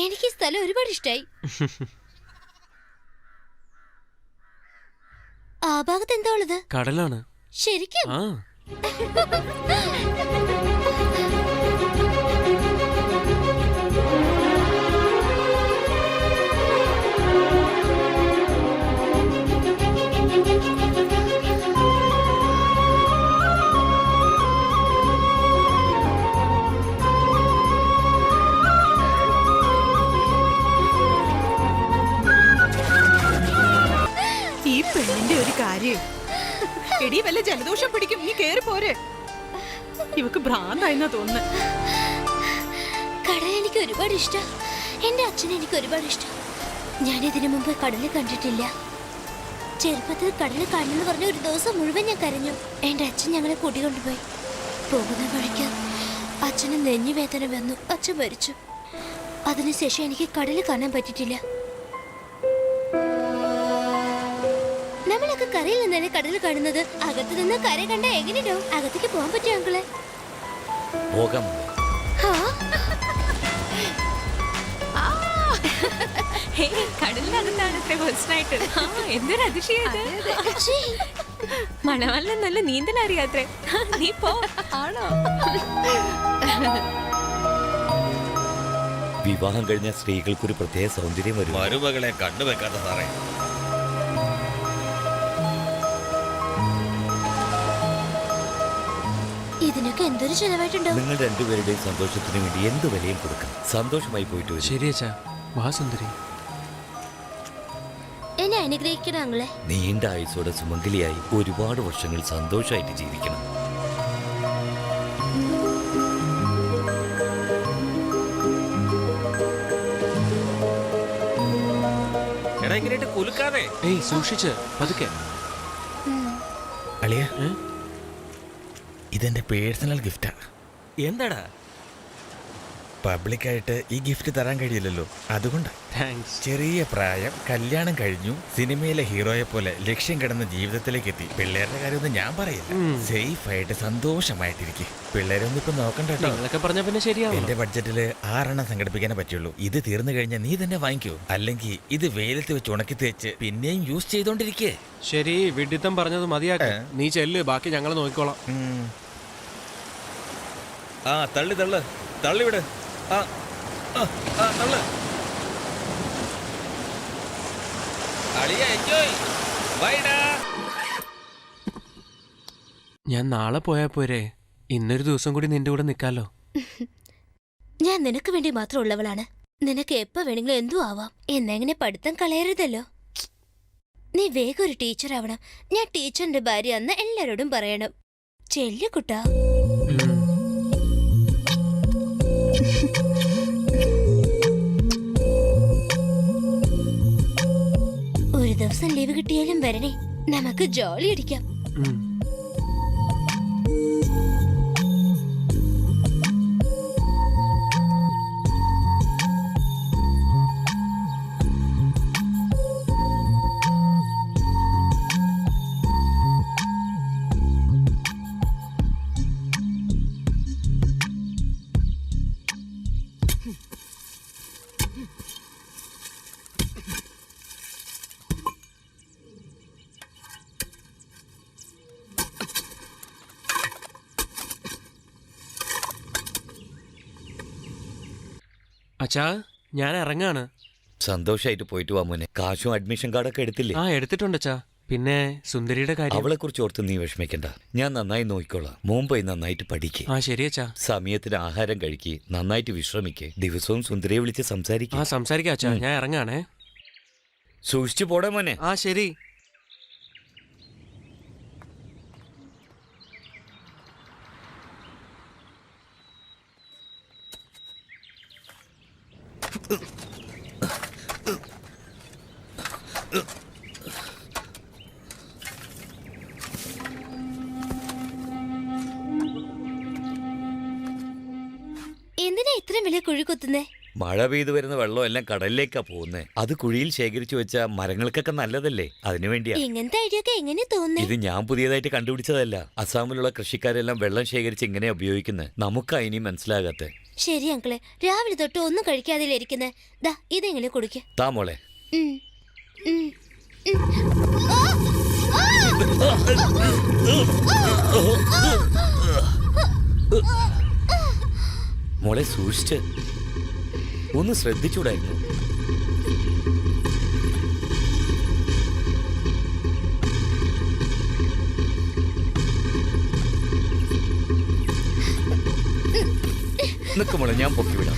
എനിക്ക് ഈ സ്ഥലം ഒരുപാട് ഇഷ്ടായി. ആ ഭാഗത്ത് എന്താ ഉള്ളത്? കടലാണ്. ശരിക്കും? ഈ പെണ്ണിന്റെ ഒരു കാര്യം, എടി വല്ല ജലദോഷം പിടിക്കും, നീ കേറി പോരെ. ഇവക്ക് ഭ്രാന്തായെന്നാ തോന്നുന്നു. കടൽ എനിക്ക് ഒരുപാട് ഇഷ്ടം. എന്റെ അച്ഛനെ എനിക്ക് ഒരുപാട് ഇഷ്ടം. ഞാനിതിനു മുമ്പ് കടല് കണ്ടിട്ടില്ല. ചെറുപ്പത്തിൽ കടല് കാണുമെന്ന് പറഞ്ഞ ഒരു ദിവസം മുഴുവൻ ഞാൻ കരഞ്ഞു. എന്റെ അച്ഛൻ ഞങ്ങളെ കൂട്ടിക്കൊണ്ടുപോയി. പോകുന്ന വഴിക്ക് അച്ഛന് നെഞ്ഞുവേദന വന്നു. അച്ഛൻ മരിച്ചു. അതിനുശേഷം എനിക്ക് കടല് കാണാൻ പറ്റിയിട്ടില്ല. നമ്മളൊക്കെ കരയിൽ നിന്നാണ് കടൽ കാണുന്നത്. അകത്ത് നിന്ന് കര കണ്ട എങ്ങനെയോ അകത്തേക്ക് പോകാൻ പറ്റുമോ അങ്കിളെ? മണവാളിന് നല്ല നീന്തൽ അറിയാത്രേ. നീ പോ. ആണോ? വിവാഹം കഴിഞ്ഞ സ്ത്രീകൾക്കൊരു പ്രത്യേക സൗന്ദര്യം വരും. മരുമകളെ കണ്ടുവെക്കാത്ത സാറേ. ഇതിനൊക്കെ എന്തൊരു ചെലവായിട്ടുണ്ടോ? നിങ്ങൾ രണ്ടുപേരുടെയും സന്തോഷത്തിന് വേണ്ടി എന്ത് വിലയും കൊടുക്കാം. സന്തോഷമായി പോയിട്ട് വരും. ശരി അച്ഛാ. വാ സുന്ദരി. എന്നെ അനുഗ്രഹിക്കണം അങ്ങളെ. നീണ്ട ആയുസോടെ സുമംഗലിയായി ഒരുപാട് വർഷങ്ങൾ സന്തോഷമായിട്ട് ജീവിക്കണം. എടാ ഇങ്ങനെയായിട്ട് കുലുക്കാതെ. ഏയ് സൂക്ഷിച്ച് പതുക്കെ. അളിയ, ഇതെന്റെ പേഴ്സണൽ ഗിഫ്റ്റാ. എന്താടാ? പബ്ലിക്കായിട്ട് ഈ ഗിഫ്റ്റ് തരാൻ കഴിയില്ലല്ലോ, അതുകൊണ്ടാ. താങ്ക്സ്. ചെറിയ പ്രായം, കല്യാണം കഴിഞ്ഞു, സിനിമയിലെ ഹീറോയെ പോലെ ലക്ഷ്യം കിടന്ന ജീവിതത്തിലേക്ക് എത്തി. പിള്ളേരുടെ കാര്യമൊന്നും ഞാൻ പറയില്ല. സേഫ് ആയിട്ട് സന്തോഷമായിട്ടിരിക്കും. പിള്ളേരൊന്നും ഇപ്പൊ നോക്കണ്ട കേട്ടോ. നിങ്ങളൊക്കെ പറഞ്ഞ പിന്നെ ശരിയാവും. എന്റെ ബഡ്ജറ്റില് 6 സംഘടിപ്പിക്കാനേ പറ്റുള്ളൂ. ഇത് തീർന്നു കഴിഞ്ഞാൽ നീ തന്നെ വാങ്ങിക്കൂ. അല്ലെങ്കിൽ ഇത് വെയിലത്ത് വെച്ച് ഉണക്കി തേച്ച് പിന്നെയും യൂസ് ചെയ്തോണ്ടിരിക്കേ. ശരി, വിഡിത്തം പറഞ്ഞത് മതിയാക്ക. നീ ചെല്ല്, ബാക്കി ഞങ്ങൾ നോക്കിക്കോളാം. ആ തള്ളി തള്ളു, തള്ളിവിട്. തള്ളു. അളിയ എൻജോയ്. ബൈഡാ. ഞാൻ നാളെ പോയാ പോരെ? ഇന്നൊരു ദിവസം കൂടി നിന്റെ കൂടെ നിക്കാലോ. ഞാൻ നിനക്ക് വേണ്ടി മാത്രം ഉള്ളവളാണ്. നിനക്ക് എപ്പോ വേണമെങ്കിലും എന്തു ആവാം. എന്നെങ്ങനെ പഠിത്തം കളയരുതല്ലോ. നീ വേഗം ഒരു ടീച്ചർ ആവണം. ഞാൻ ടീച്ചറിന്റെ ഭാര്യ എന്ന് എല്ലാരോടും പറയണം. ചെല്ലു കുട്ടാ. ഒരു ദിവസം ലീവ് കിട്ടിയാലും വരണേ, നമുക്ക് ജോലി അടിക്കാം. അച്ഛാ, ഞാൻ ഇറങ്ങാണ്. സന്തോഷമായിട്ട് പോയിട്ട് വാ മോനെ. കാശും അഡ്മിഷൻ കാർഡൊക്കെ എടുത്തില്ലേ? ആ എടുത്തിട്ടുണ്ട് അച്ഛാ. പിന്നെ സുന്ദരിയുടെ കാര്യം? അവളെ കുറിച്ച് ഓർത്ത് നീ വിഷമിക്കണ്ട. ഞാൻ നന്നായി നോക്കിക്കോളാം. മുംബൈ നന്നായിട്ട് പഠിക്കേ. ആ ശരി അച്ഛാ. സമയത്തിന് ആഹാരം കഴിക്ക്, നന്നായിട്ട് വിശ്രമിക്കേ. ദിവസവും സുന്ദരിയെ വിളിച്ച് സംസാരിക്കും. ആ സംസാരിക്കാം അച്ഛാ. ഞാൻ ഇറങ്ങാണേ. സൂക്ഷിച്ചു പോടാ മോനെ. ആ ശരി. എന്തിനാ ഇത്രയും വലിയ കുഴി കുത്തുന്നേ? മഴ പെയ്തു വരുന്ന വെള്ളം എല്ലാം കടലിലേക്കാ പോകുന്നേ. അത് കുഴിയിൽ ശേഖരിച്ചു വെച്ച മരങ്ങൾക്കൊക്കെ നല്ലതല്ലേ, അതിനുവേണ്ടിയാ. ഇങ്ങനത്തെ ഐഡിയ ഒക്കെ എങ്ങനെ തോന്നുന്നേ? ഇത് ഞാൻ പുതിയതായിട്ട് കണ്ടുപിടിച്ചതല്ല. അസാമിലുള്ള കൃഷിക്കാരെല്ലാം വെള്ളം ശേഖരിച്ച് ഇങ്ങനെ ഉപയോഗിക്കുന്നത്. നമുക്കാ ഇനി മനസ്സിലാകാത്തെ. ശരി അങ്കിളെ, രാവിലെ തൊട്ട് ഒന്നും കഴിക്കാതെ ഇരിക്കുന്നത്. ദാ ഇതെങ്ങനെ കുടിക്ക. താ മോളെ. മോളെ സൂക്ഷിച്ച്, ഒന്ന് ശ്രദ്ധിച്ചൂടായിരുന്നു? നിക്ക് മോളെ, ഞാൻ പൊക്കി വിടാം.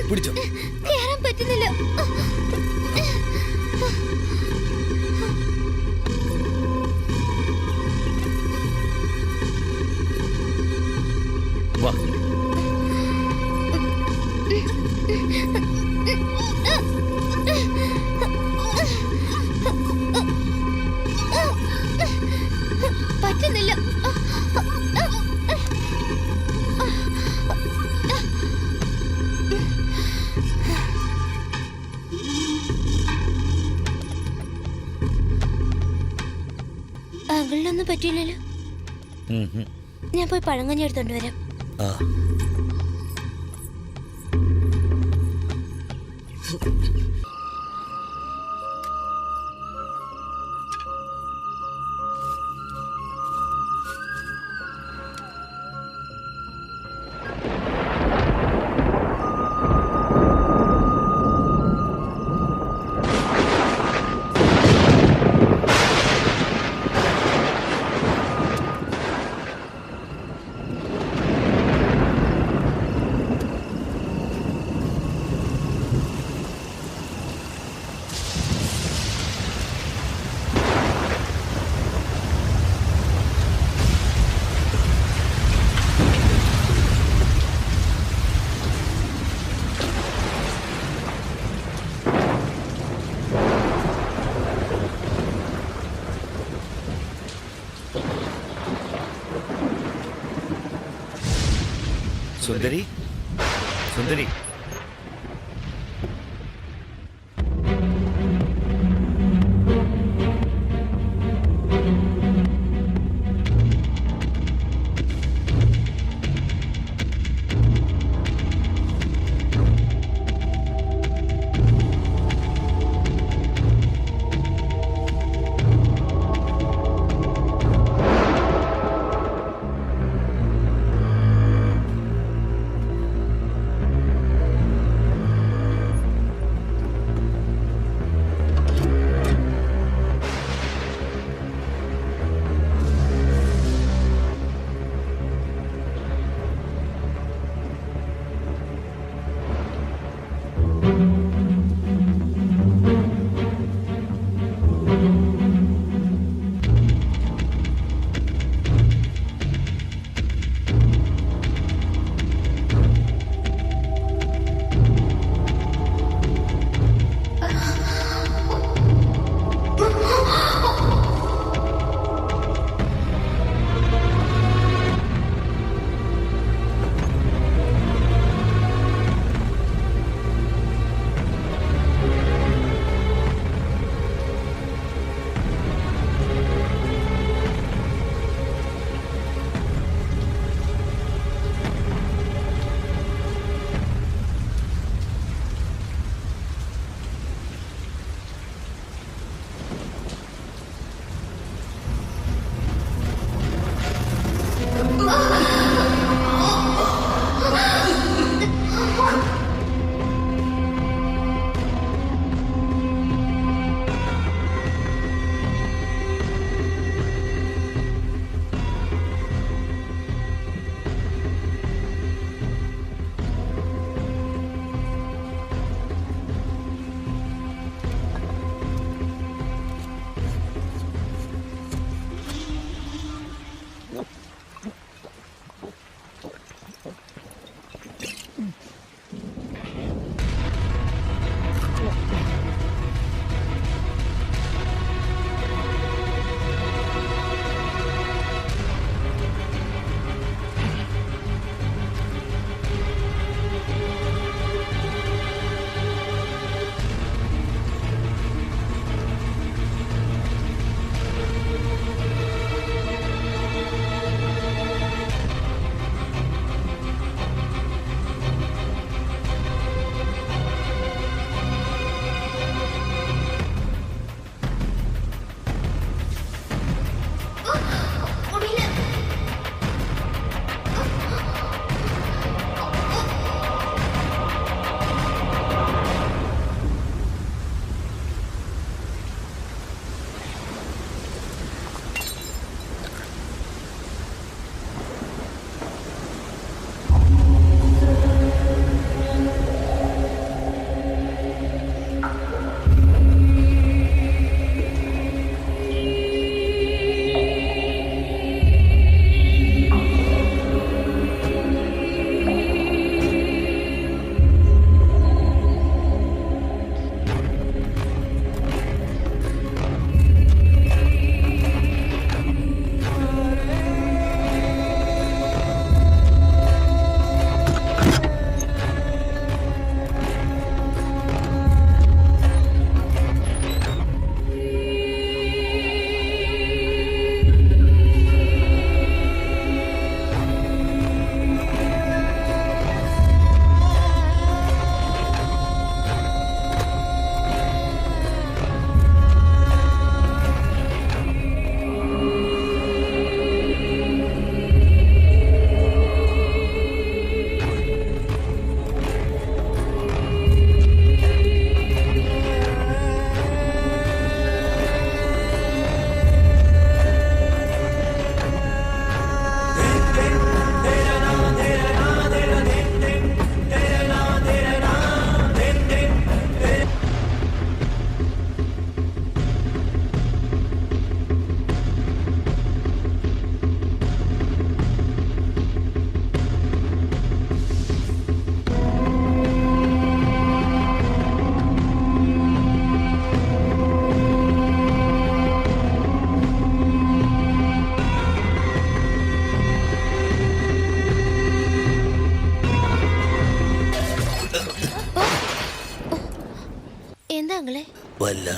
പിടിച്ചോ. കേറാൻ പറ്റുന്നില്ല. വാ. പറ്റുന്നില്ല. അങ്കിളിനൊന്നും പറ്റിയില്ലല്ലോ. ഞാൻ പോയി പഴങ്കഞ്ഞി എടുത്തോണ്ട് വരാം. ആ. സുന്ദരി, സുന്ദരി.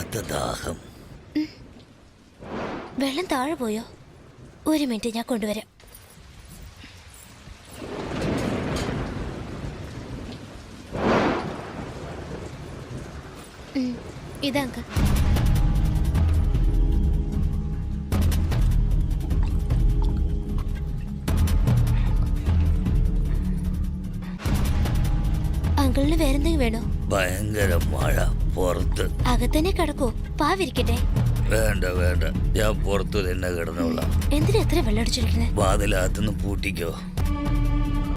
വല്ലാത്ത ദാഹം. വെള്ളം താഴെ പോയോ? ഒരു മിനിറ്റ്, ഞാൻ കൊണ്ടുവരാം. ഇതാ അങ്കിൾ. അങ്കിളിന് വേറെന്തെങ്കിലും വേണോ? ഭയങ്കര മഴ, പുറത്ത്. അകത്തന്നെ കിടക്കോ? പാവിരിക്കട്ടെ. വേണ്ട വേണ്ട, ഞാൻ പുറത്തു തന്നെ കിടന്നോളാം. എന്തിനാ എത്ര വെള്ളം അടിച്ചിരിക്കുന്നത്? വാതിലകത്തുനിന്ന് പൂട്ടിക്കോ.